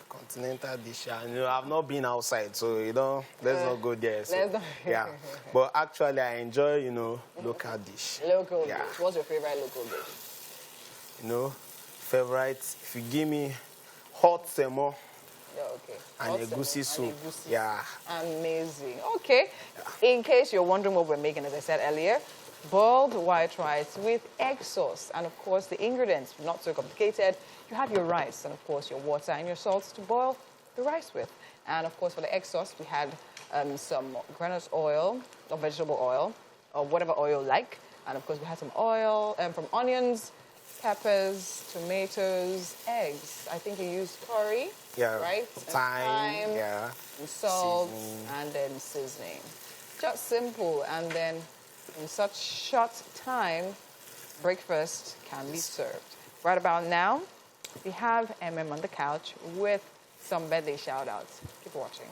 Continental dish. You know, I've not been outside, so you know, let's not go there. So, let's not. Yeah. But actually, I enjoy, you know, local dish. Local dish. What's your favorite local dish? You know, favorite. If you give me hot semo. Yeah, okay. And egusi soup. Yeah. Amazing. Okay. Yeah. In case you're wondering what we're making, as I said earlier, boiled white rice with egg sauce. And of course, the ingredients, not so complicated. You have your rice and of course your water and your salt to boil the rice with. And of course, for the egg sauce, we had some granite oil or vegetable oil or whatever oil you like. And of course, we had some oil from onions, peppers, tomatoes, eggs. I think you used curry, right? Thyme, and salt, seasoning. and then seasoning. Just simple. And then in such short time, breakfast can be served. Right about now, we have MM on the couch with some birthday shout-outs. Keep watching.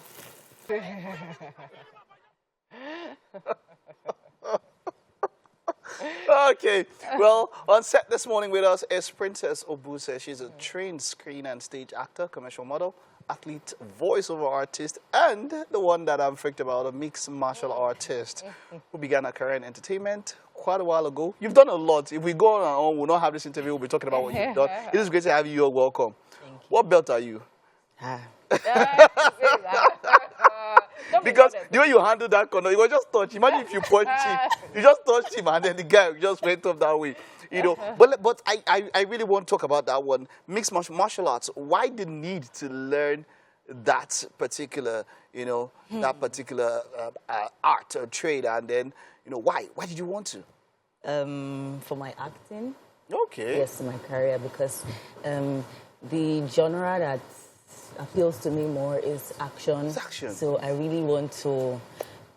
Okay, well, on set this morning with us is Princess Obuse. She's a trained screen and stage actor, commercial model, athlete, voiceover artist, and the one that I'm freaked about, a mixed martial artist who began her career in entertainment quite a while ago. You've done a lot. If we go on, we'll not have this interview, we'll be talking about what you've done. It is great to have you. You're welcome. What belt are you? Because the way you handled that corner, you were just touch. Imagine if you punched him. You just touched him and then the guy just went up that way. You know, but I really want to talk about that one. Mixed martial arts. Why the need to learn that particular, you know, that particular art or trade, and then, you know, why? Why did you want to? For my acting. Okay. Yes, my career, because the genre that appeals to me more is action. It's action. So I really want to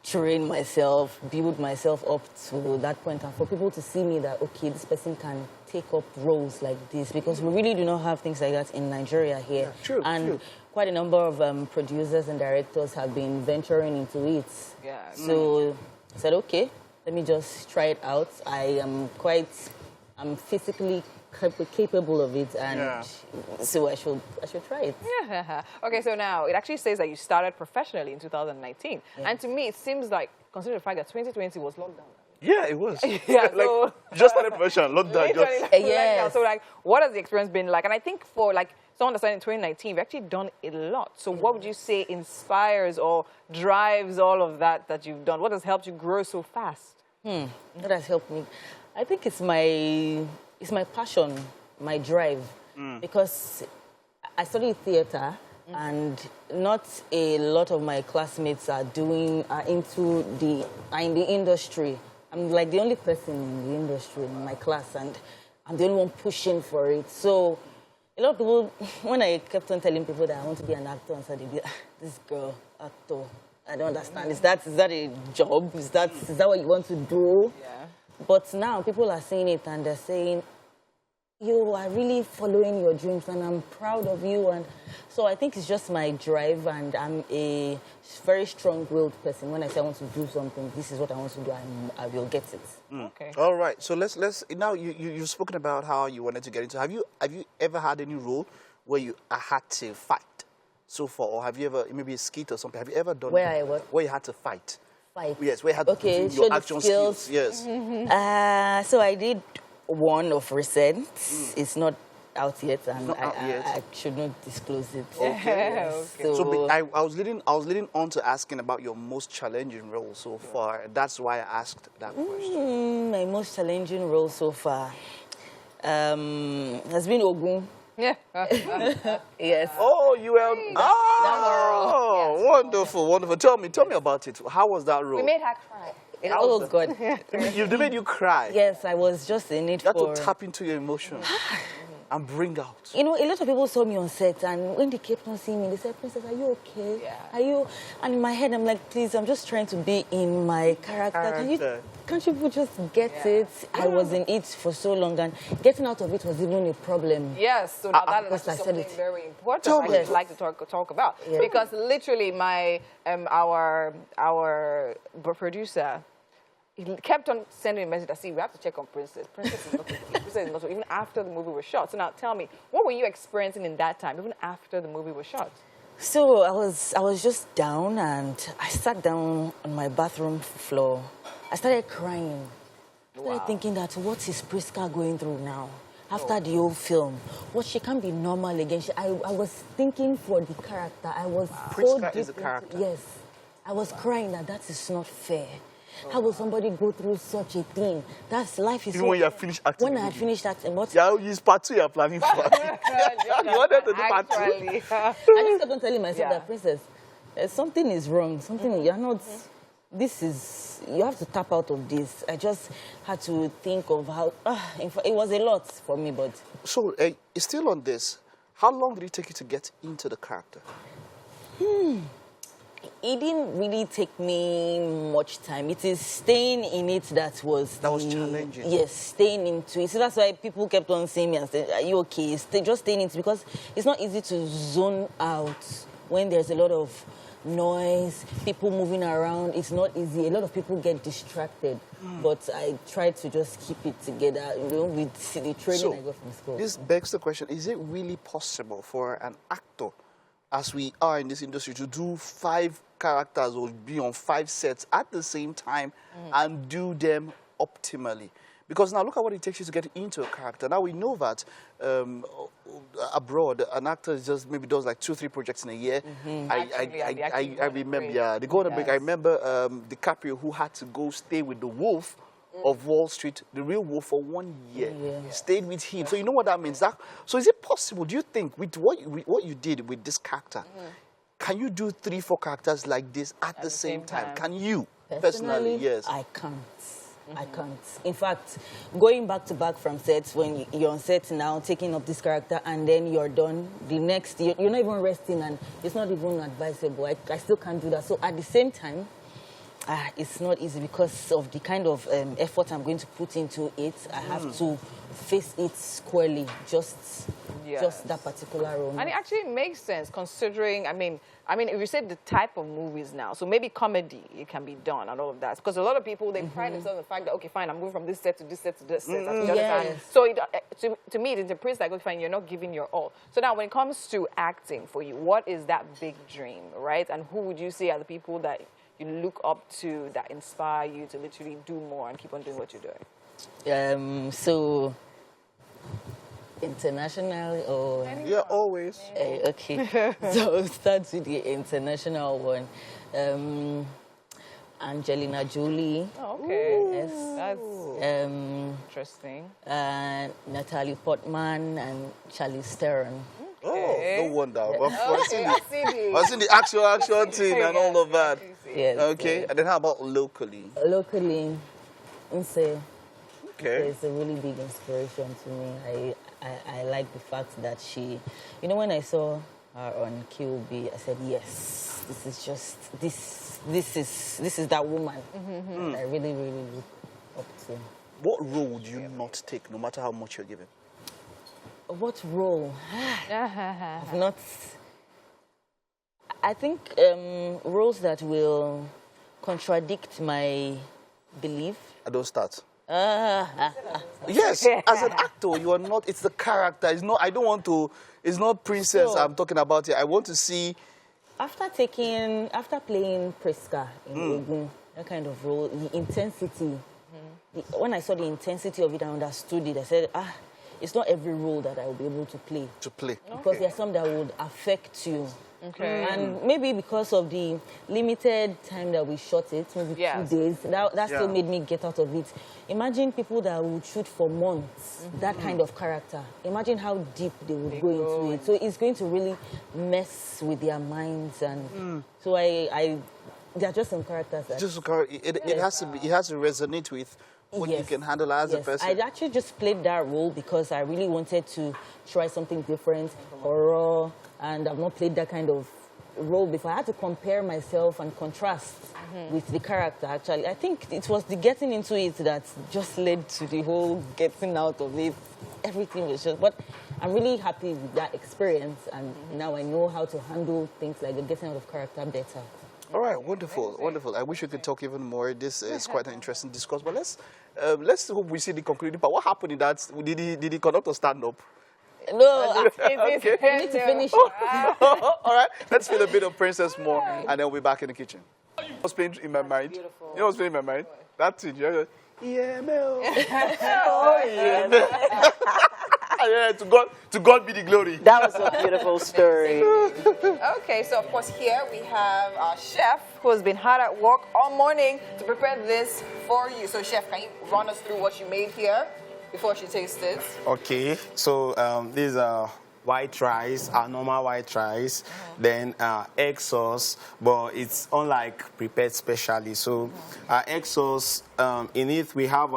train myself, build myself up to that point, and for people to see me that, okay, this person can take up roles like this, because we really do not have things like that in Nigeria here. Yeah, true, and true. quite a number of producers and directors have been venturing into it. Yeah. So I said, okay, let me just try it out. I'm physically capable of it, and so I should try it. Yeah. Okay, so now it actually says that you started professionally in 2019, and to me it seems like, considering the fact that 2020 was lockdown. Yeah, it was. Yeah, like, so just started professional, lockdown. Yes. So like, what has the experience been like? And I think for like someone that started in 2019, you've actually done a lot. So what would you say inspires or drives all of that you've done? What has helped you grow so fast? What has helped me? I think it's my passion, my drive, because I studied theater, and not a lot of my classmates are in the industry. I'm like the only person in the industry in my class, and I'm the only one pushing for it. So a lot of people, when I kept on telling people that I want to be an actor, and said, this girl, actor, I don't understand. Is that a job? Is that what you want to do? Yeah. But now people are saying it, and they're saying, you are really following your dreams, and I'm proud of you. And so I think it's just my drive, and I'm a very strong-willed person. When I say I want to do something, this is what I want to do, I will get it. Okay. All right. So let's now you've spoken about how you wanted to get into. Have you ever had any role where you had to fight so far, or have you ever, maybe a skit or something? Have you ever done where you had to fight? Yes, where you had to do your action skills. Yes. So I did one of recent. It's not out yet, and I should not disclose it. Okay. Okay. So I was leading on to asking about your most challenging role so far. That's why I asked that question. My most challenging role so far has been Ogun. Yeah. Yes. Oh, you were. Oh, Yes. wonderful, wonderful. Tell me about it. How was that role? We made her cry. Oh, God. They made you cry. Yes, I was just in it You had to tap into your emotions and bring out. You know, a lot of people saw me on set, and when they kept on seeing me, they said, Princess, are you okay? Yeah. Are you? And in my head, I'm like, please, I'm just trying to be in my character. Can't you people just get it? I was in it for so long, and getting out of it was even a problem. Yes, so now that is something very important I'd like to talk about. Yeah. Because literally my our producer, he kept on sending me a message that, see, we have to check on Princess. Princess is not okay. Princess is not okay, even after the movie was shot. So now tell me, what were you experiencing in that time, even after the movie was shot? So I was just down, and I sat down on my bathroom floor. I started crying. I started thinking that, what is Priska going through now? After the whole film, what, she can't be normal again. I was thinking for the character. I was so Priska deep is a character. Yes. I was crying that is not fair. How will somebody go through such a thing? That's life is. Even when you have finished acting. When I had finished acting, what? Yeah, it's part 2 you're planning for. You wanted to do part 2. I just kept on telling myself that, Princess, something is wrong. Something you're not. This is, you have to tap out of this. I just had to think of how, in fact, it was a lot for me, but. So, still on this, how long did it take you to get into the character? It didn't really take me much time. It is staying in it that was challenging. Yes, staying into it. So that's why people kept on saying me and saying, "Are you okay?" Just staying into it, because it's not easy to zone out when there's a lot of noise, people moving around. It's not easy. A lot of people get distracted. But I tried to just keep it together, with the training I got from school. This begs the question: is it really possible for an actor, as we are in this industry, to do 5 characters or be on 5 sets at the same time and do them optimally? Because now look at what it takes you to get into a character. Now we know that abroad, an actor just maybe does like 2-3 projects in a year. I remember, they go on a break. I remember DiCaprio, who had to go stay with the Wolf of Wall Street, the real Wolf, for 1 year. Stayed with him. So you know what that means. So is it possible, do you think, with what you did with this character, can you do 3-4 characters like this at the same time? Can you? Personally, yes. I can't. I can't. In fact, going back to back from sets, when you're on set now, taking up this character, and then you're done, the next, you're not even resting, and it's not even advisable. I still can't do that. So at the same time, it's not easy because of the kind of effort I'm going to put into it. I have to face it squarely, just that particular role. And it actually makes sense considering, I mean, if you say the type of movies now, so maybe comedy, it can be done and all of that. Because a lot of people, they pride themselves on the fact that, okay, fine, I'm going from this set to this set to this set. So to me, it interprets like, okay, fine, you're not giving your all. So now when it comes to acting for you, what is that big dream, right? And who would you say are the people that you look up to that inspire you to literally do more and keep on doing what you're doing? So international or always okay. So start with the international one. Angelina Jolie. Oh, okay. Yes. That's interesting. Natalie Portman and Charlize Theron. Oh, no wonder. I've seen the action thing and all of that. Yes. Okay. And then how about locally? Locally, Unse. Okay. It's a really big inspiration to me. I like the fact that she, when I saw her on QB, I said, yes, this is just, this is that woman that I really, really look up to. What role would you not take, no matter how much you're given? What role? I've not. I think roles that will contradict my belief. I don't start. Yes, as an actor, you are not. It's the character. It's not. I don't want to. It's not princess. I'm talking about here. I want to see. After playing Priska in Ogun, that kind of role, the intensity. When I saw the intensity of it, I understood it. I said, it's not every role that I will be able to play. Because there are some that would affect you. Okay. And maybe because of the limited time that we shot it, maybe 2 days, that still made me get out of it. Imagine people that would shoot for months, that kind of character. Imagine how deep they would go into it. So it's going to really mess with their minds. And so there are just some characters that... It has to resonate with what you can handle as a person. I actually just played that role because I really wanted to try something different, horror, and I've not played that kind of role before. I had to compare myself and contrast with the character, actually. I think it was the getting into it that just led to the whole getting out of it. Everything was just... But I'm really happy with that experience, and now I know how to handle things like the getting out of character better. All right, wonderful, wonderful. I wish we could talk even more. This is quite an interesting discourse, but let's hope we see the concluding part. What happened in that? Did the conductor stand up? No, okay. We need to finish. All right, let's feel a bit of Princess more, and then we'll be back in the kitchen. What's playing in my mind? Beautiful. You know what's playing in my mind? That thing. Yeah, oh, yeah. Yeah, to God be the glory. That was a beautiful story. Okay, so of course here we have our chef who has been hard at work all morning to prepare this for you. So chef, can you run us through what you made here before she tastes it? Okay, so these are white rice, our normal white rice, then egg sauce, but it's unlike prepared specially. So egg sauce, in it we have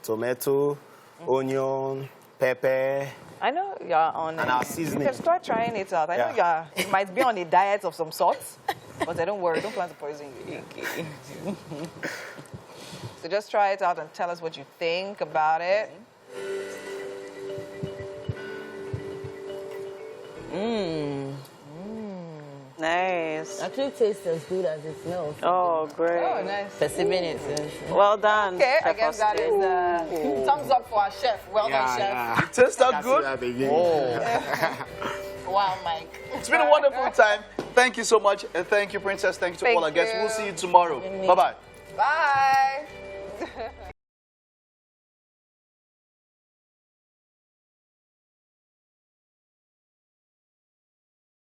tomato, onion, pepper. I know you're on and our seasoning. You can start trying it out. I know you might be on a diet of some sort, but don't worry, don't plan to poison you. So just try it out and tell us what you think about it. Nice. Actually tastes as good as it smells. Oh, great. Oh, nice. 30 minutes. Well done. Okay, I Chef guess that is thumbs up for our chef. Well done, chef. It tastes that good? Wow, Mike. It's been a wonderful time. Thank you so much. And thank you, Princess. Thank you to all our guests. We'll see you tomorrow. Bye-bye. Bye.